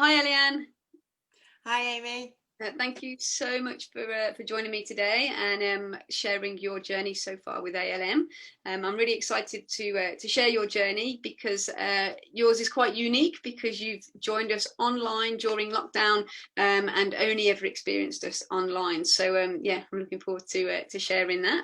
Hi, Ellyanne. Hi, Amy. Thank you so much for joining me today and sharing your journey so far with ALM. I'm really excited to share your journey because yours is quite unique because you've joined us online during lockdown and only ever experienced us online. So yeah, I'm looking forward to sharing that.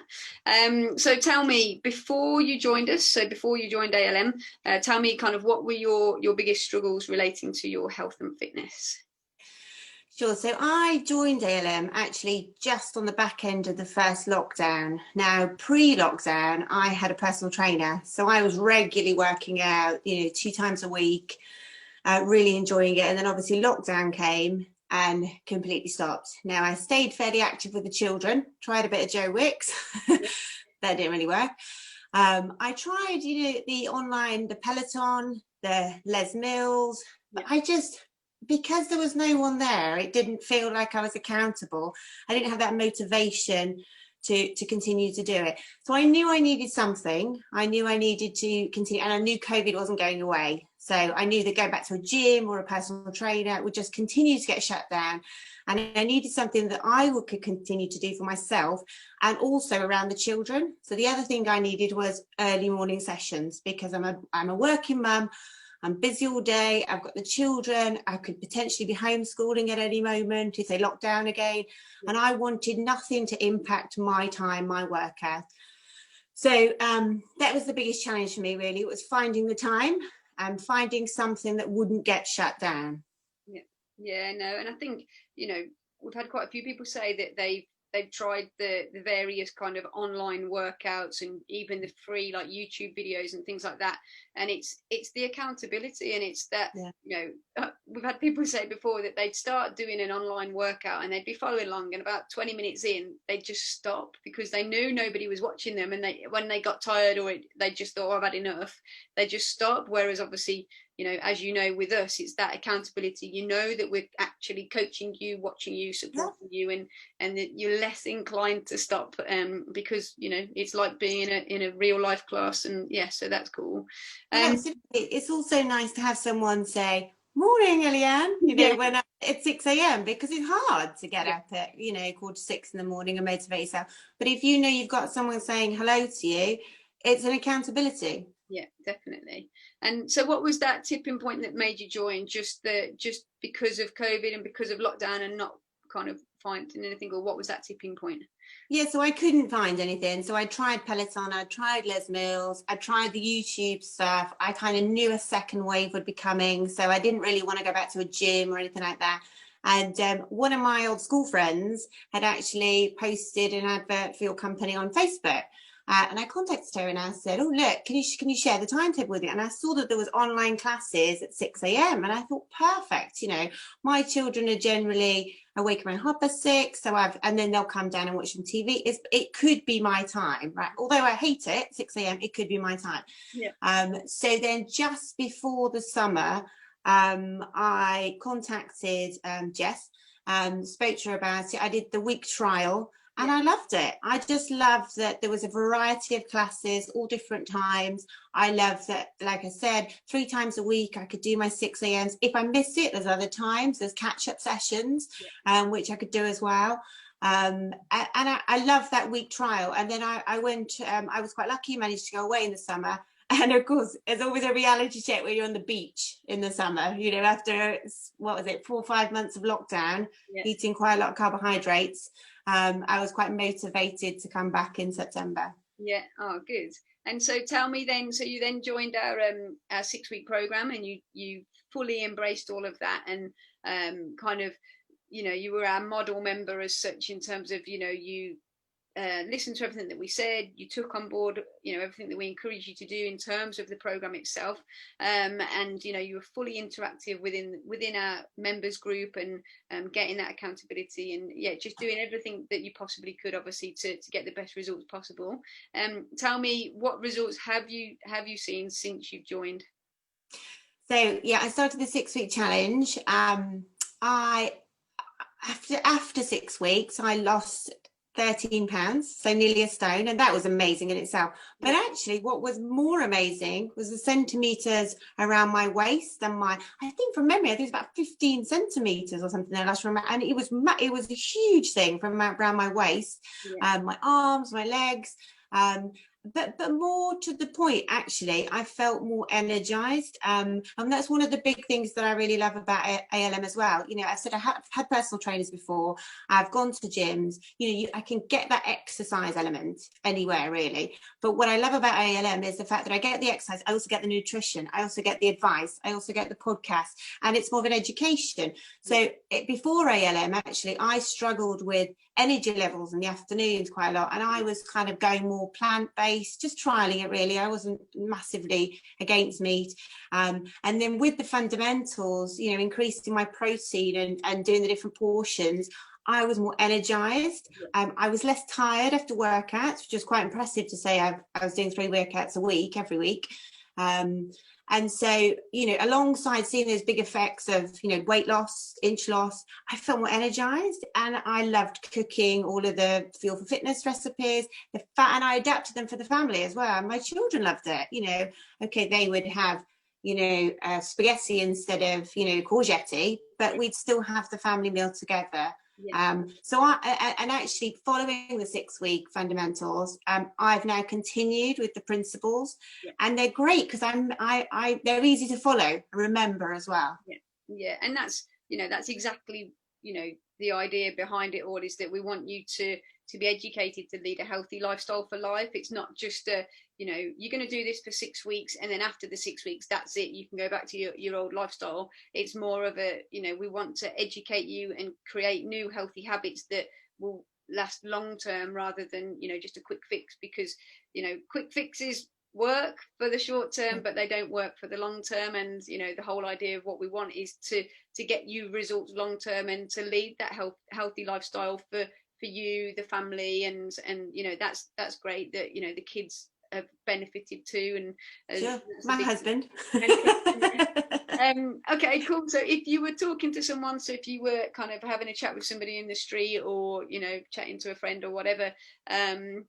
So tell me, before you joined us, so before you joined ALM, tell me kind of what were your biggest struggles relating to your health and fitness? Sure. So I joined ALM actually just on the back end of the first lockdown. Now, pre-lockdown, I had a personal trainer, so I was regularly working out, 2 times a week, really enjoying it. And then obviously lockdown came and completely stopped. Now, I stayed fairly active with the children, tried a bit of Joe Wicks. That didn't really work. I tried, the online, the Peloton, the Les Mills, but Yeah. because there was no one there, it didn't feel like I was accountable. I didn't have that motivation to continue to do it. So I knew I needed something. I knew I needed to continue, and I knew COVID wasn't going away. So I knew that going back to a gym or a personal trainer would just continue to get shut down. And I needed something that I could continue to do for myself and also around the children. So the other thing I needed was early morning sessions because I'm a working mum. I'm busy all day. I've got the children. I could potentially be homeschooling at any moment if they lock down again. And I wanted nothing to impact my time, my workout. So that was the biggest challenge for me, really. It was finding the time and finding something that wouldn't get shut down. Yeah, yeah, no, and I think we've had quite a few people say that they've tried the various kind of online workouts and even the free like YouTube videos and things like that, and it's the accountability and it's that Yeah. we've had people say before that they'd start doing an online workout and they'd be following along and about 20 minutes in they'd just stop because they knew nobody was watching them and they when they got tired or they just thought, oh, I've had enough, they just stop. Whereas obviously as you know, with us, it's that accountability. You know that we're actually coaching you, watching you, Yeah. supporting you, and that you're less inclined to stop because it's like being in a real life class. And yeah, so that's cool. Well, Um, absolutely. It's also nice to have someone say, "Morning, Ellyanne," yeah, when at 6 a.m. because it's hard to get yeah, up at, 4 to 6 in the morning and motivate yourself. But if you know you've got someone saying hello to you, it's an accountability. yeah, definitely. And so, what was that tipping point that made you join? Just because of COVID and because of lockdown and not kind of finding anything, or what was that tipping point? Yeah, so I couldn't find anything. So I tried Peloton, I tried Les Mills, I tried the YouTube stuff. I kind of knew a second wave would be coming. So I didn't really want to go back to a gym or anything like that. And one of my old school friends had actually posted an advert for your company on Facebook. And I contacted her and I said, "Oh, look, can you share the timetable with me?" And I saw that there was online classes at 6 a.m. And I thought, perfect. My children are generally awake around 6:30, and then they'll come down and watch some TV. It could be my time, right? Although I hate it, 6 a.m. It could be my time. Yeah, So then, just before the summer, I contacted Jess, spoke to her about it. I did the week trial. And yeah, I loved it. I just loved that there was a variety of classes, all different times. I love that, like I said, 3 times a week I could do my 6 a.m.s. If I miss it, there's other times, there's catch-up sessions, yeah, which I could do as well. And I love that week trial. And then I went, I was quite lucky, managed to go away in the summer. And of course, there's always a reality check when you're on the beach in the summer, after, what was it, 4 or 5 months of lockdown, yeah. eating quite a lot of carbohydrates. I was quite motivated to come back in September. Yeah. Oh, good. And so tell me then, so you then joined our 6 week program and you fully embraced all of that and kind of, you were our model member as such in terms of, you listened to everything that we said, you took on board everything that we encouraged you to do in terms of the program itself, and you were fully interactive within our members group and getting that accountability and yeah, just doing everything that you possibly could, obviously, to get the best results possible. Tell me, what results have you seen since you've joined? So yeah, I started the 6 week challenge. I after 6 weeks, I lost £13, so nearly a stone, and that was amazing in itself. But Yeah. actually what was more amazing was the centimeters around my waist, and I think from memory I think it was about 15 centimeters or something there last remember, and it was a huge thing from around my waist, Yeah. my arms, my legs, but more to the point, actually, I felt more energized. And that's one of the big things that I really love about ALM as well. You know, I said I have had personal trainers before. I've gone to gyms. You know, I can get that exercise element anywhere, really. But what I love about ALM is the fact that I get the exercise. I also get the nutrition. I also get the advice. I also get the podcast. And it's more of an education. So before ALM, actually, I struggled with energy levels in the afternoons quite a lot, and I was kind of going more plant-based, just trialing it really. I wasn't massively against meat, and then with the fundamentals, you know, increasing my protein and doing the different portions, I was more energized. I was less tired after workouts, which is quite impressive to say. I was doing 3 workouts a week every week. And so, you know, alongside seeing those big effects of, you know, weight loss, inch loss, I felt more energized, and I loved cooking all of the Fuel for Fitness recipes, and I adapted them for the family as well. And my children loved it. You know, okay, they would have, you know, spaghetti instead of, you know, courgette, but we'd still have the family meal together. So and actually following the 6-week fundamentals, I've now continued with the principles, and they're great because they're easy to follow and remember as well. Yeah, and that's, you know, that's exactly, you know, the idea behind it all, is that we want you to be educated to lead a healthy lifestyle for life. It's not just a, you know, you're going to do this for 6 weeks and then after the 6 weeks that's it, you can go back to your old lifestyle. It's more of a, you know, we want to educate you and create new healthy habits that will last long term, rather than, you know, just a quick fix, because, you know, quick fixes work for the short term but they don't work for the long term. And, you know, the whole idea of what we want is to get you results long term and to lead that healthy lifestyle for you, the family, and you know, that's great that, you know, the kids have benefited too. And sure, my husband. Okay, cool. So if you were talking to someone, so if you were kind of having a chat with somebody in the street, or, you know, chatting to a friend or whatever, and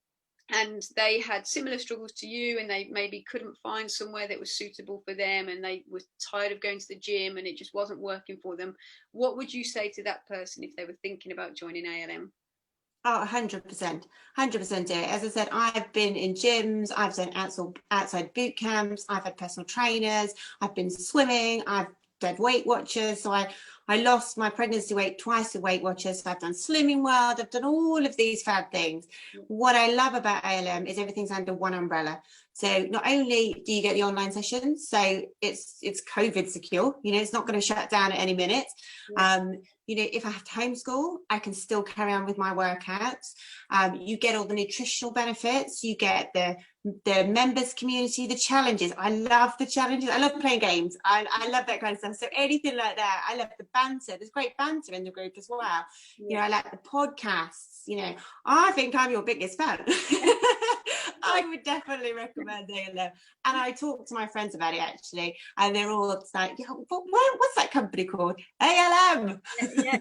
they had similar struggles to you, and they maybe couldn't find somewhere that was suitable for them, and they were tired of going to the gym and it just wasn't working for them, what would you say to that person if they were thinking about joining ALM? Oh, 100%, 100% it. As I said, I've been in gyms, I've done outside boot camps, I've had personal trainers, I've been swimming, I've done Weight Watchers. So I lost my pregnancy weight twice with Weight Watchers. So I've done Slimming World, I've done all of these fab things. What I love about ALM is everything's under one umbrella. So not only do you get the online sessions, so it's COVID secure, you know, it's not going to shut down at any minute. You know, if I have to homeschool, I can still carry on with my workouts. You get all the nutritional benefits. You get the members community, the challenges. I love the challenges. I love playing games. I love that kind of stuff. So anything like that. I love the banter. There's great banter in the group as well. You know, I like the podcasts. You know, I think I'm your biggest fan. I would definitely recommend ALM. And I talked to my friends about it actually, and they're all like, yeah, what's that company called? ALM. Yeah,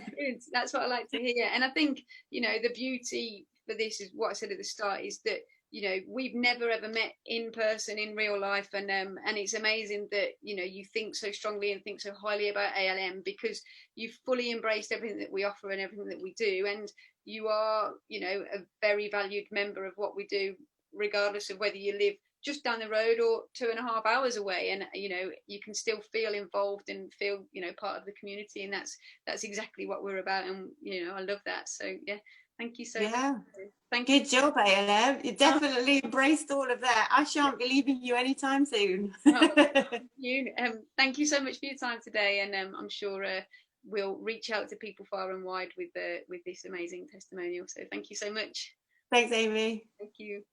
that's what I like to hear. And I think, you know, the beauty for this is what I said at the start, is that, you know, we've never ever met in person in real life, and it's amazing that, you know, you think so strongly and think so highly about ALM, because you've fully embraced everything that we offer and everything that we do, and you are, you know, a very valued member of what we do, regardless of whether you live just down the road or 2.5 hours away. And, you know, you can still feel involved and feel, you know, part of the community, and that's exactly what we're about. And, you know, I love that. So yeah, thank you so much. Thank you. Good job, ALM. You definitely embraced all of that. I shan't be leaving you anytime soon. Thank you so much for your time today, and I'm sure we'll reach out to people far and wide with this amazing testimonial. So thank you so much. Thanks, Amy. Thank you.